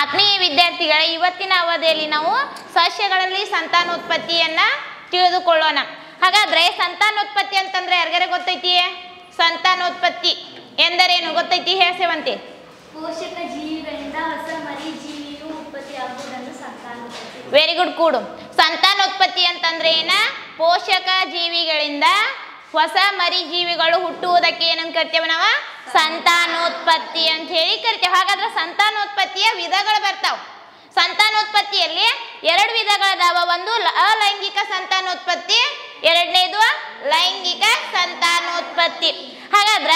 ಆತ್ಮೀಯ ವಿದ್ಯಾರ್ಥಿಗಳೇ, ಇವತ್ತಿನ ಅವಧಿಯಲ್ಲಿ ನಾವು ಸಸ್ಯಗಳಲ್ಲಿ ಸಂತಾನೋತ್ಪತ್ತಿಯನ್ನ ತಿಳಿದುಕೊಳ್ಳೋಣ. ಹಾಗಾದ್ರೆ ಸಂತಾನೋತ್ಪತ್ತಿ ಅಂತಂದ್ರೆ ಯಾರಿಗಾರ ಗೊತ್ತೈತಿ? ಸಂತಾನೋತ್ಪತ್ತಿ ಎಂದರೇನು ಗೊತ್ತೈತಿ? ಹೇಸೇವಂತಿ. ಪೋಷಕ ಜೀವಿಗಳಿಂದ ಹೊಸ ಮರಿ ಜೀವಿಯು ಉತ್ಪತ್ತಿಯಾಗುವುದನ್ನು ಸಂತಾನೋತ್ಪತ್ತಿ. Very good. ಕೂಡು. ಸಂತಾನೋತ್ಪತ್ತಿ ಅಂತಂದ್ರೆ ಏನ? ಪೋಷಕ ಜೀವಿಗಳಿಂದ ಹೊಸ ಮರಿ ಜೀವಿಗಳು ಹುಟ್ಟುವುದಕ್ಕೆ ಏನಂತ ಕರಿತೇವೆ ನಾವು? ಸಂತಾನೋತ್ಪತ್ತಿ ಅಂತ ಹೇಳಿ ಕರಿತೇವೆ. ಹಾಗಾದ್ರೆ ಸಂತಾನೋತ್ಪತ್ತಿಯ ವಿಧಗಳು ಬರ್ತಾವ. ಸಂತಾನೋತ್ಪತ್ತಿಯಲ್ಲಿ ಎರಡು ವಿಧಗಳದಾವ. ಒಂದು ಅಲೈಂಗಿಕ ಸಂತಾನೋತ್ಪತ್ತಿ, ಎರಡನೇದು ಲೈಂಗಿಕ ಸಂತಾನೋತ್ಪತ್ತಿ. ಹಾಗಾದ್ರ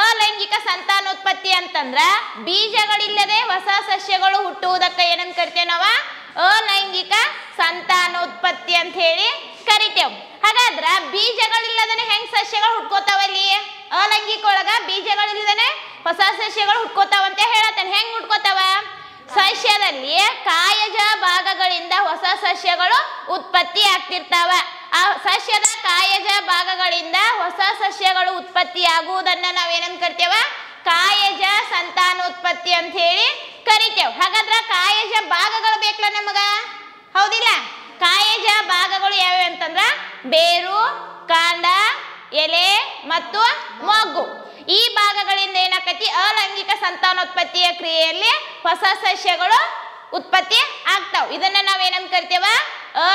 ಅಲೈಂಗಿಕ ಸಂತಾನೋತ್ಪತ್ತಿ ಅಂತಂದ್ರ ಬೀಜಗಳಿಲ್ಲದೆ ಹೊಸ ಸಸ್ಯಗಳು ಹುಟ್ಟುವುದಕ್ಕೆ ಏನಂತ ಕರಿತೇವೆ ನಾವು? ಅಲೈಂಗಿಕ ಸಂತಾನೋತ್ಪತ್ತಿ ಅಂತ ಹೇಳಿ ಕರಿತೇವೆ. ಹಾಗಾದ್ರ ಬೀಜಗಳಿಲ್ಲದನೆ ಹೆಂಗ್ ಸಸ್ಯಗಳು ಹುಟ್ಕೋತಾವಲ್ಲಿ? ಅಲೈಂಗಿಕ ಒಳಗ ಬೀಜಗಳಿಲ್ಲದನೆ ಹೊಸ ಸಸ್ಯಗಳು ಹುಟ್ಕೋತಾವಂತ ಹೇಳತ್ತೇನೆ. ಹೆಂಗ್ ಹುಟ್ಕೋತಾವ? ಸಸ್ಯದಲ್ಲಿ ಕಾಯಜ ಭಾಗಗಳಿಂದ ಹೊಸ ಸಸ್ಯಗಳು ಉತ್ಪತ್ತಿ ಆಗ್ತಿರ್ತಾವ. ಆ ಸಸ್ಯದ ಕಾಯಜ ಭಾಗಗಳಿಂದ ಹೊಸ ಸಸ್ಯಗಳು ಉತ್ಪತ್ತಿ ಆಗುವುದನ್ನ ನಾವೇನಂತ ಕರಿತೇವ? ಕಾಯಜ ಸಂತಾನೋತ್ಪತ್ತಿ ಅಂತ ಹೇಳಿ ಕರಿತೇವೆ. ಹಾಗಾದ್ರ ಕಾಯಜ ಭಾಗಗಳು ಬೇಕಲ್ಲ ನಮಗ, ಹೌದಿಲ್ಲ? ಕಾಯಜ ಭಾಗಗಳು ಯಾವ್ಯಾವ ಅಂತಂದ್ರ ಬೇರು, ಕಾಂಡ, ಎಲೆ ಮತ್ತು ಮೊಗ್ಗು. ಈ ಭಾಗಗಳಿಂದ ಏನಾಕತಿ? ಅಲೈಂಗಿಕ ಸಂತಾನೋತ್ಪತ್ತಿಯ ಕ್ರಿಯೆಯಲ್ಲಿ ಹೊಸ ಸಸ್ಯಗಳು ಉತ್ಪತ್ತಿ ಆಗ್ತಾವ. ಇದನ್ನ ನಾವೇನಂತ ಕರಿತೇವ?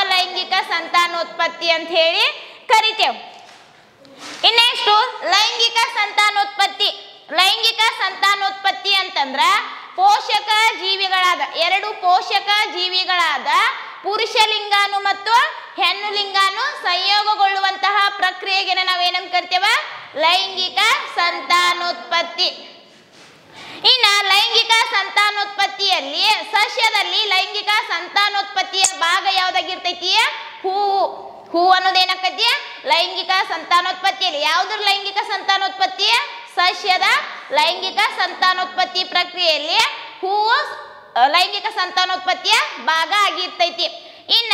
ಅಲೈಂಗಿಕ ಸಂತಾನೋತ್ಪತ್ತಿ ಅಂತ ಹೇಳಿ ಕರಿತೇವೆ. ಇನ್ನೆಷ್ಟು ಲೈಂಗಿಕ ಸಂತಾನೋತ್ಪತ್ತಿ. ಲೈಂಗಿಕ ಸಂತಾನೋತ್ಪತ್ತಿ ಅಂತಂದ್ರ ಪೋಷಕ ಜೀವಿಗಳಾದ ಎರಡು ಪೋಷಕ ಜೀವಿಗಳಾದ ಪುರುಷ ಲಿಂಗಾಣು ಮತ್ತು ಹೆಣ್ಣು ಲಿಂಗಾಣು ಸಂಯೋಗಗೊಳ್ಳುವಂತಹ ಪ್ರಕ್ರಿಯೆಗೆ ನಾವೇನಂತ ಕರಿತೇವ? ಲೈಂಗಿಕ ಸಂತಾನೋತ್ಪತ್ತಿ. ಇನ್ನ ಲೈಂಗಿಕ ಸಂತಾನೋತ್ಪತ್ತಿಯಲ್ಲಿ ಸಸ್ಯದಲ್ಲಿ ಲೈಂಗಿಕ ಸಂತಾನೋತ್ಪತ್ತಿಯ ಭಾಗ ಯಾವ್ದಾಗಿರ್ತೈತಿ? ಹೂವು. ಹೂವು ಅನ್ನೋದೇನಾಕತಿ? ಲೈಂಗಿಕ ಸಂತಾನೋತ್ಪತ್ತಿಯಲ್ಲಿ. ಯಾವ್ದ್ರ ಲೈಂಗಿಕ ಸಂತಾನೋತ್ಪತ್ತಿ? ಸಸ್ಯದ ಲೈಂಗಿಕ ಸಂತಾನೋತ್ಪತ್ತಿ ಪ್ರಕ್ರಿಯೆಯಲ್ಲಿ ಹೂವು ಲೈಂಗಿಕ ಸಂತಾನೋತ್ಪತ್ತಿಯ ಭಾಗ ಆಗಿರ್ತೈತಿ. ಇನ್ನ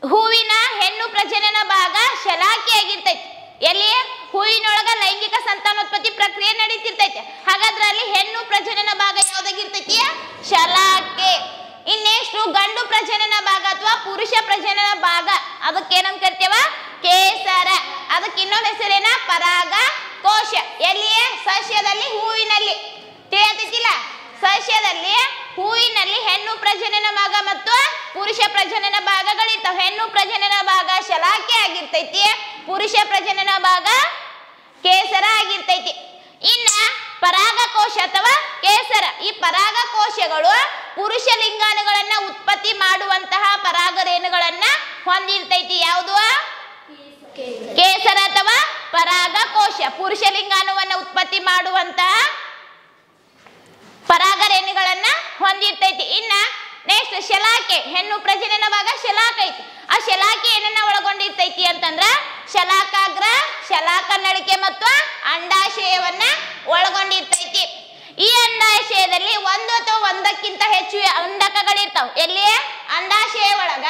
ಹೂವಿನ ಹೆಣ್ಣು ಪ್ರಜನನ ಭಾಗ ಶಲಾಕೆ ಆಗಿರ್ತೈತಿ. ಎಲ್ಲಿ? ಹೂವಿನೊಳಗ ಲೈಂಗಿಕ ಸಂತಾನೋತ್ಪತ್ತಿ ಪ್ರಕ್ರಿಯೆ ನಡೀತಿರ್ತೈತಿ. ಹಾಗಾದ್ರೆ ಅಲ್ಲಿ ಹೆಣ್ಣು ಪ್ರಜನನ ಭಾಗ ಯಾವ್ದಾಗಿರ್ತೈತಿ? ಶಲಾಕೆ. ಇನ್ನೆಷ್ಟು ಗಂಡು ಪ್ರಜನನ ಭಾಗ ಅಥವಾ ಪುರುಷ ಪ್ರಜನನ ಭಾಗ, ಅದಕ್ಕೇನಂತ ಕರಿತೇವ? ಕೇಸರ. ಅದಕ್ಕೆ ಇನ್ನೊಂದು ಹೆಸರೇನ? ಪರಾಗ ಕೋಶ. ಎಲ್ಲಿಯೇ? ಸಸ್ಯದಲ್ಲಿ ಹೂವಿನಲ್ಲಿ. ತಿಳಿಯತಿಲ್ಲ? ಸಸ್ಯದಲ್ಲಿ ಹೂವಿನಲ್ಲಿ ಹೆಣ್ಣು ಪ್ರಜನನ ಭಾಗ ಮತ್ತು ಪುರುಷ ಪ್ರಜನನ ಭಾಗಗಳಿರ್ತಾವ. ಹೆಣ್ಣು ಪ್ರಜನನ ಭಾಗ ಶಲಾಕೆ ಆಗಿರ್ತೈತಿ, ಪುರುಷ ಪ್ರಜನನ ಭಾಗ ಕೇಸರ ಆಗಿರ್ತೈತಿ. ಇನ್ನ ಪರಾಗಕೋಶ ಅಥವಾ ಕೇಸರ, ಈ ಪರಾಗಕೋಶಗಳು ಪುರುಷ ಲಿಂಗಾಣುಗಳನ್ನ ಉತ್ಪತ್ತಿ ಮಾಡುವಂತಹ ಪರಾಗರೇಣುಗಳನ್ನ ಹೊಂದಿರ್ತೈತಿ. ಯಾವುದು? ಕೇಸರ ಅಥವಾ ಪರಾಗಕೋಶ ಪುರುಷ ಲಿಂಗಾಣುವನ್ನ ಉತ್ಪತ್ತಿ ಮಾಡುವಂತಹ ಪರಾಗರೇಣುಗಳನ್ನ ಹೊಂದಿರ್ತೈತಿ. ಇನ್ನ ನೆಕ್ಸ್ಟ್ ಶಲಾಕೆ, ಹೆಣ್ಣು ಪ್ರಜನನ ಭಾಗ ಶಲಾಕೆ ಐತಿ. ಆ ಶಲಾಕೆ ಏನನ್ನ ಒಳಗೊಂಡಿರ್ತೈತಿ ಅಂತಂದ್ರ ಶಲಾಕಾಗ್ರ, ಶಲಾಕ ನಳಿಕೆ ಮತ್ತು ಅಂಡಾಶಯವನ್ನ ಒಳಗೊಂಡಿರ್ತೈತಿ. ಈ ಅಂಡಾಶಯದಲ್ಲಿ ಒಂದು ಅಥವಾ ಒಂದಕ್ಕಿಂತ ಹೆಚ್ಚು ಅಂಡಕಗಳಿರ್ತಾವ. ಎಲ್ಲಿ? ಅಂಡಾಶಯ ಒಳಗ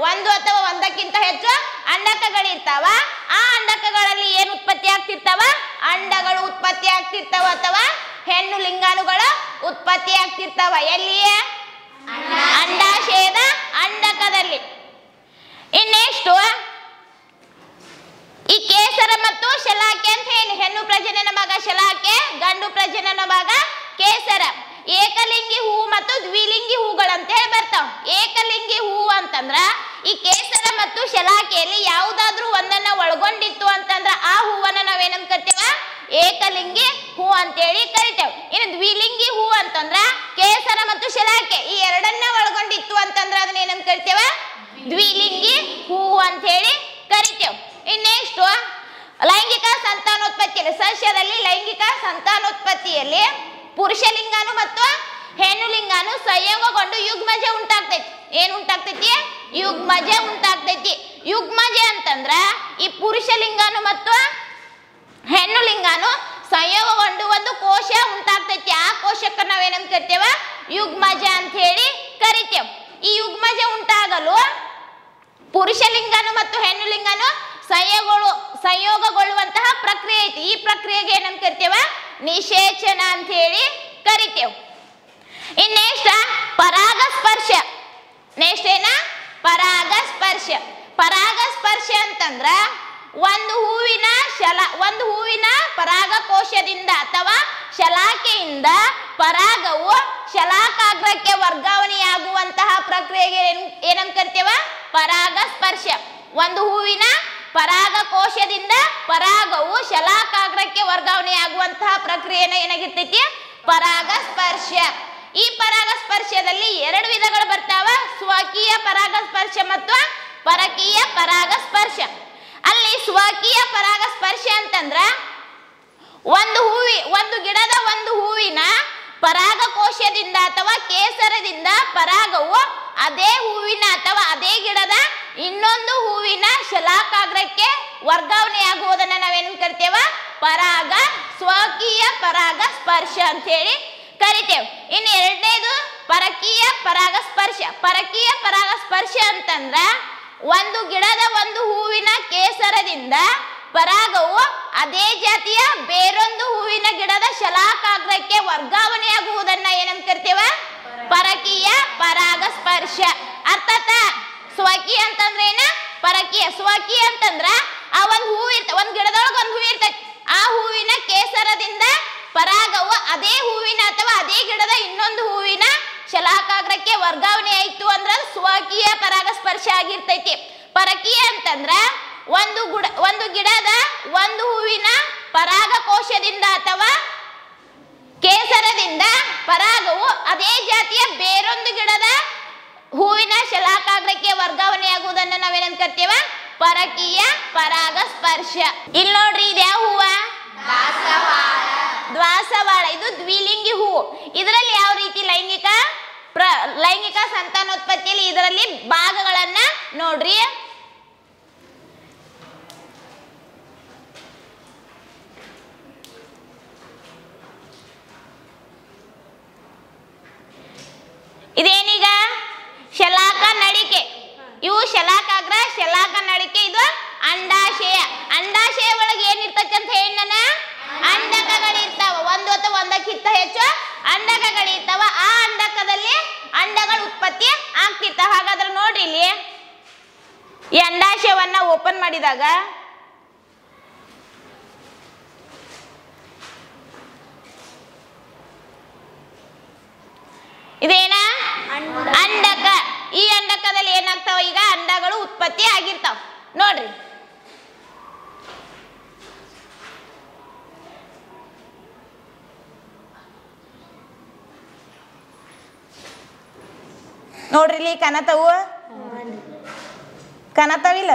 ಒಂದು ಅಥವಾ ಒಂದಕ್ಕಿಂತ ಹೆಚ್ಚು ಅಂಡಕಗಳಿರ್ತಾವ. ಆ ಅಂಡಕಗಳಲ್ಲಿ ಏನು ಉತ್ಪತ್ತಿ ಆಗ್ತಿರ್ತಾವ? ಅಂಡಗಳು ಉತ್ಪತ್ತಿ ಆಗ್ತಿರ್ತಾವ ಅಥವಾ ಹೆಣ್ಣು ಲಿಂಗಾಣುಗಳ ಉತ್ಪತ್ತಿ ಆಗ್ತಿರ್ತಾವ. ಎಲ್ಲಿಯೇ? ಅಂಡಾಶಯದ ಅಂಡಕದಲ್ಲಿ. ಇನ್ನೆಷ್ಟು ಈ ಕೇಸರ ಮತ್ತು ಶಲಾಕೆ ಅಂತ ಹೇಳಿ, ಹೆಣ್ಣು ಪ್ರಜನನ ಭಾಗ ಶಲಾಕೆ, ಗಂಡು ಪ್ರಜನನ ಭಾಗ ಕೇಸರ. ಏಕಲಿಂಗಿ ಹೂವು ಮತ್ತು ದ್ವಿಲಿಂಗಿ ಹೂಗಳಂತ ಹೇಳಿ ಬರ್ತಾವ. ಏಕಲಿಂಗಿ ಹೂವು ಅಂತಂದ್ರ ಈ ಕೇಸರ ಮತ್ತು ಶಲಾಕೆಯಲ್ಲಿ ಯಾವುದಾದ್ರೂ ಒಂದನ್ನ ಒಳಗೊಂಡಿತ್ತು ಅಂತಂದ್ರ ಆ ಹೂವನ್ನ ನಾವೇನಂತ ಕರಿತೇವ? ಏಕಲಿಂಗಿ ಹೂ ಅಂತೇಳಿ ಕರಿತೇವೆ. ಇನ್ನು ದ್ವಿಲಿಂಗಿ ಹೂ ಅಂತಂದ್ರ ಕೇಸರ ಮತ್ತು ಶಲಾಕೆ ಈ ಎರಡನ್ನ ಒಳಗೊಂಡಿತ್ತು ಅಂತಂದ್ರ ಅದನ್ನ ಏನಂತ ಕರಿತೇವ? ದ್ವಿಲಿಂಗಿ ಹೂ ಅಂತ ಹೇಳಿ ಕರಿತೇವೆ. ಇನ್ನೆಷ್ಟು ಲೈಂಗಿಕ ಸಂತಾನೋತ್ಪತ್ತಿಯಲ್ಲಿ, ಸಸ್ಯದಲ್ಲಿ ಲೈಂಗಿಕ ಸಂತಾನೋತ್ಪತ್ತಿಯಲ್ಲಿ ಪುರುಷ ಲಿಂಗಾಣು ಮತ್ತು ಹೆಣ್ಣು ಲಿಂಗಾಣು ಸಂಯೋಗಗೊಂಡು ಯುಗ್ಮಜ ಉಂಟಾಗ್ತೈತಿ. ಏನ್ ಉಂಟಾಗ್ತೈತಿ? ಯುಗ್ಮಜ ಉಂಟಾಗ್ತೈತಿ. ಯುಗ್ಮಜ ಅಂತಂದ್ರ ಈ ಪುರುಷ ಲಿಂಗಾಣು ಮತ್ತು ಹೆಣ್ಣು ಲಿಂಗಾಣು ಸಂಯೋಗಗೊಂಡು ಒಂದು ಕೋಶ ಉಂಟಾಗ್ತೈತಿ. ಆ ಕೋಶಕ್ಕೆ ನಾವೇನಂತ ಕರಿತೇವ? ಯುಗ್ಮಜ ಅಂತ ಹೇಳಿ ಕರಿತೇವೆ. ಈ ಯುಗ್ಮಜ ಉಂಟಾಗಲು ಪುರುಷ ಲಿಂಗಾಣು ಮತ್ತು ಹೆಣ್ಣು ಲಿಂಗಾಣು ಸಂಯೋಗಗೊಳ್ಳುವಂತಹ ಪ್ರಕ್ರಿಯೆ ಐತಿ. ಈ ಪ್ರಕ್ರಿಯೆಗೆ ಏನಂತ ಕರಿತೇವ? ನಿಷೇಚನ ಅಂತ ಹೇಳಿ ಕರಿತೇವೆ. ಇನ್ನೆಷ್ಟ ನೆಕ್ಸ್ಟ್ ಏನ ಪರಾಗಸ್ಪರ್ಶ. ಪರಾಗಸ್ಪರ್ಶ ಅಂತಂದ್ರ ಒಂದು ಹೂವಿನ ಪರಾಗಕೋಶದಿಂದ ಅಥವಾ ಶಲಾಕೆಯಿಂದ ಪರಾಗವು ಶಲಾಕಾಗ್ರಕ್ಕೆ ವರ್ಗಾವಣೆಯಾಗುವಂತಹ ಪ್ರಕ್ರಿಯೆಗೆ ಏನಂತ ಕರಿತೇವ ಪರಾಗಸ್ಪರ್ಶ. ಒಂದು ಹೂವಿನ ಪರಾಗಕೋಶದಿಂದ ಪರಾಗವು ಶಲಾಕಾಗ್ರಕ್ಕೆ ವರ್ಗಾವಣೆಯಾಗುವಂತಹ ಪ್ರಕ್ರಿಯೆನ ಏನಾಗಿರ್ತೈತಿ ಪರಾಗಸ್ಪರ್ಶ. ಈ ಪರಾಗಸ್ಪರ್ಶದಲ್ಲಿ ಎರಡು ವಿಧಗಳು ಬರ್ತಾವ, ಸ್ವಕೀಯ ಪರಾಗಸ್ಪರ್ಶ ಮತ್ತು ಪರಕೀಯ ಪರಾಗಸ್ಪರ್ಶ. ಅಲ್ಲಿ ಸ್ವಕೀಯ ಪರಾಗಸ್ಪರ್ಶ ಅಂತಂದ್ರ ಒಂದು ಗಿಡದ ಒಂದು ಹೂವಿನ ಪರಾಗಕೋಶದಿಂದ ಅಥವಾ ಕೇಸರದಿಂದ ಪರಾಗವು ಅದೇ ಹೂವಿನ ಅಥವಾ ಅದೇ ಗಿಡದ ಇನ್ನೊಂದು ಹೂವಿನ ಶಲಾಕಾಗ್ರಕ್ಕೆ ವರ್ಗಾವಣೆಯಾಗುವುದನ್ನ ನಾವೇನು ಕರಿತೇವ ಸ್ವಕೀಯ ಪರಾಗಸ್ಪರ್ಶ ಅಂತ ಹೇಳಿ ಕರಿತೇವೆ. ಇನ್ನು ಎರಡನೇದು ಪರಕೀಯ ಪರಾಗಸ್ಪರ್ಶ. ಪರಕೀಯ ಪರಾಗಸ್ಪರ್ಶ ಅಂತಂದ್ರ ಒಂದು ಗಿಡದ ಒಂದು ಹೂವಿನ ಕೇಸರದಿಂದ ಪರಾಗವು ಅದೇ ಜಾತಿಯ ಬೇರೊಂದು ಹೂವಿನ ಗಿಡದ ಶಲಾಕಾಗ್ರಕ್ಕೆ ವರ್ಗಾವಣೆಯಾಗುವುದನ್ನ ಏನಂತ ಕರಿತೇವ ಪರಕೀಯ ಪರಾಗಸ್ಪರ್ಶ. ಅರ್ಥಾತ್ ಸ್ವಕೀಯ ಅಂತಂದ್ರೆ ಏನ ಪರಕೀಯ. ಸ್ವಕೀಯ ಅಂತಂದ್ರ ಆ ಒಂದು ಹೂವು ಒಂದ್ ಗಿಡದೊಳಗ ಒಂದು ಹೂವು ಇರ್ತೈತಿ, ಆ ಹೂವಿನ ಕೇಸರದಿಂದ ಪರಾಗವು ಅದೇ ಹೂವಿನ ಅಥವಾ ಅದೇ ಗಿಡದ ಇನ್ನೊಂದು ಹೂವಿನ ಶಲಾಕಾಗ್ರಕ್ಕೆ ವರ್ಗಾವಣೆ ಆಯ್ತು ಅಂದ್ರ ಸ್ವಕೀಯ ಪರಾಗಸ್ಪರ್ಶ ಆಗಿರ್ತೈತಿ. ಪರಕೀಯ ಅಂತಂದ್ರ ಒಂದು ಗಿಡದ ಒಂದು ಹೂವಿನ ಪರಾಗಕೋಶದಿಂದ ಅಥವಾ ಕೇಸರದಿಂದ ಪರಾಗವು ಅದೇ ಜಾತಿಯ ಬೇರೊಂದು ಗಿಡದ ಹೂವಿನ ಶಲಾಕಾಗ್ರಕ್ಕೆ ವರ್ಗಾವಣೆಯಾಗುವುದನ್ನ ನಾವೇನಂತ ಕರಿತೇವ ಪರಕೀಯ ಪರಾಗಸ್ಪರ್ಶ. ಇಲ್ಲಿ ನೋಡ್ರಿ ಇದು ಯಾವ ಹೂವ ದ್ವಾಸವಾಳ. ಇದು ದ್ವಿಲಿಂಗಿ ಹೂವು. ಇದರಲ್ಲಿ ಯಾವ ರೀತಿ ಲೈಂಗಿಕ ಸಂತಾನೋತ್ಪತ್ತಿಯಲ್ಲಿ ಇದರಲ್ಲಿ ಭಾಗಗಳನ್ನ ನೋಡ್ರಿ. ಇದೇನೀಗ ಶಲಾಕ ನಳಿಕೆ, ಇವು ಶಲಾಕಾಗ್ರ ಶಲಾಕ ನಳಿಕೆ, ಇದು ಅಂಡಾಶಯ. ಅಂಡಾಶಯ ಒಳಗೆ ಏನಿರ್ತೈತಿ ಅಂತ ಹೇಳಿ ನನ್ನ ಅಂಡಕಗಳಿರ್ತಾವ. ಒಂದು ಅಥವಾ ಒಂದಕ್ಕಿಂತ ಹೆಚ್ಚು ಅಂಡಕಗಳಿರ್ತಾವ. ಆ ಅಂಡಕದಲ್ಲಿ ಅಂಡಗಳು ಉತ್ಪತ್ತಿ ಆಗ್ತಿರ್ತಾವ. ಹಾಗಾದ್ರೆ ನೋಡ್ರಿ ಇಲ್ಲಿ ಈ ಅಂಡಾಶಯವನ್ನ ಓಪನ್ ಮಾಡಿದಾಗ ಇದೇನ ಅಂಡಕ. ಈ ಅಂಡಕದಲ್ಲಿ ಏನಾಗ್ತಾವ ಈಗ ಅಂಡಗಳು ಉತ್ಪತ್ತಿ ಆಗಿರ್ತಾವ ನೋಡ್ರಿ. ನೋಡ್ರಿ ಇಲ್ಲಿ ಕನತಾವಿಲ್ಲ